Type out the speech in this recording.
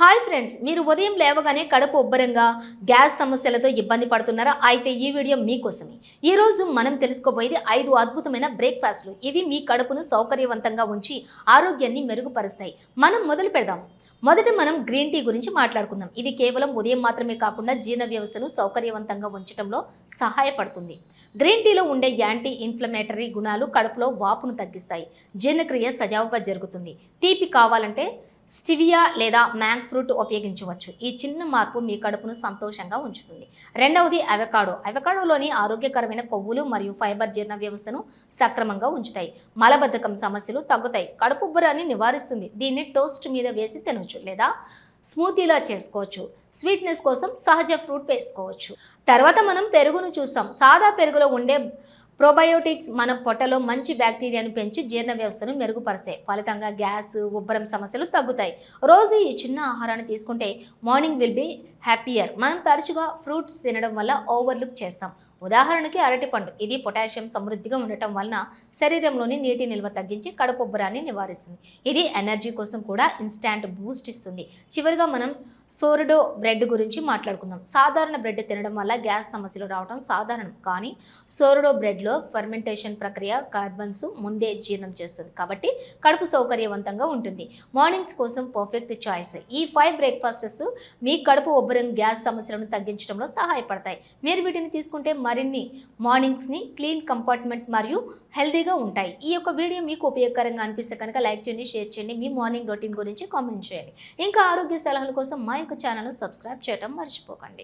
Hi friends, మీరు ఉదయం లేవగానే కడుపు ఉబ్బరంగా గ్యాస్ సమస్యలతో ఇబ్బంది పడుతున్నారా? అయితే ఈ వీడియో మీకోసమే. ఈ రోజు మనం తెలుసుకోబోయేది 5 అద్భుతమైన బ్రేక్ఫాస్ట్లు. ఇవి మీ కడుపును సౌకర్యవంతంగా ఉంచి ఆరోగ్యాన్ని మెరుగుపరుస్తాయి. మనం మొదలు పెడదాం. మొదట మనం గ్రీన్ టీ గురించి మాట్లాడుకుందాం. ఇది కేవలం ఉదయం మాత్రమే కాకుండా జీర్ణ వ్యవస్థను సౌకర్యవంతంగా ఉంచడంలో సహాయపడుతుంది. గ్రీన్ టీలో ఉండే యాంటీ ఇన్ఫ్లమేటరీ గుణాలు కడుపులో వాపును తగ్గిస్తాయి. జీర్ణక్రియ సజావుగా జరుగుతుంది. తీపి కావాలంటే స్టివియా లేదా మ్యాంగ్ ఫ్రూట్ ఉపయోగించవచ్చు. ఈ చిన్న మార్పు మీ కడుపును సంతోషంగా ఉంచుతుంది. రెండవది అవకాడో. అవకాడోలోని ఆరోగ్యకరమైన కొవ్వులు మరియు ఫైబర్ జీర్ణ వ్యవస్థను సక్రమంగా ఉంచుతాయి. మలబద్ధకం సమస్యలు తగ్గుతాయి. కడుపు ఉబ్బరాన్ని నివారిస్తుంది. దీన్ని టోస్ట్ మీద వేసి తినవచ్చు లేదా స్మూతీలా చేసుకోవచ్చు. స్వీట్నెస్ కోసం సహజ ఫ్రూట్ వేసుకోవచ్చు. తర్వాత మనం పెరుగును చూస్తాం. సాదా పెరుగులో ఉండే ప్రోబయోటిక్స్ మన పొట్టలో మంచి బ్యాక్టీరియాను పెంచి జీర్ణ వ్యవస్థను మెరుగుపరుస్తాయి. ఫలితంగా గ్యాస్, ఉబ్బరం సమస్యలు తగ్గుతాయి. రోజు ఈ చిన్న ఆహారాన్ని తీసుకుంటే మార్నింగ్ విల్ బి హ్యాపీయర్. మనం తరచుగా ఫ్రూట్స్ తినడం వల్ల ఓవర్లుక్ చేస్తాం. ఉదాహరణకి అరటిపండు. ఇది పొటాషియం సమృద్ధిగా ఉండటం వలన శరీరంలోని నీటి నిల్వ తగ్గించి కడుపు ఉబ్బరాన్ని నివారిస్తుంది. ఇది ఎనర్జీ కోసం కూడా ఇన్స్టాంట్ బూస్ట్ ఇస్తుంది. చివరిగా మనం సోర్డో బ్రెడ్ గురించి మాట్లాడుకుందాం. సాధారణ బ్రెడ్ తినడం వల్ల గ్యాస్ సమస్యలు రావడం సాధారణం. కానీ సోర్డో బ్రెడ్లో ఫర్మెంటేషన్ ప్రక్రియ కార్బన్స్ ముందే జీర్ణం చేస్తుంది. కాబట్టి కడుపు సౌకర్యవంతంగా ఉంటుంది. మార్నింగ్స్ కోసం పర్ఫెక్ట్ చాయిస్. ఈ 5 బ్రేక్ఫాస్ట్స్ మీ కడుపు ఉబ్బరం, గ్యాస్ సమస్యలను తగ్గించడంలో సహాయపడతాయి. మీరు వీటిని తీసుకుంటే మరిన్ని మార్నింగ్స్ని క్లీన్ కంపార్ట్మెంట్ మరియు హెల్తీగా ఉంటాయి. ఈ యొక్క వీడియో మీకు ఉపయోగకరంగా అనిపిస్తే కనుక లైక్ చేయండి, షేర్ చేయండి. మీ మార్నింగ్ రొటీన్ గురించి కామెంట్ చేయండి. ఇంకా ఆరోగ్య సలహాల కోసం మా యొక్క ఛానల్ను సబ్స్క్రైబ్ చేయడం మర్చిపోకండి.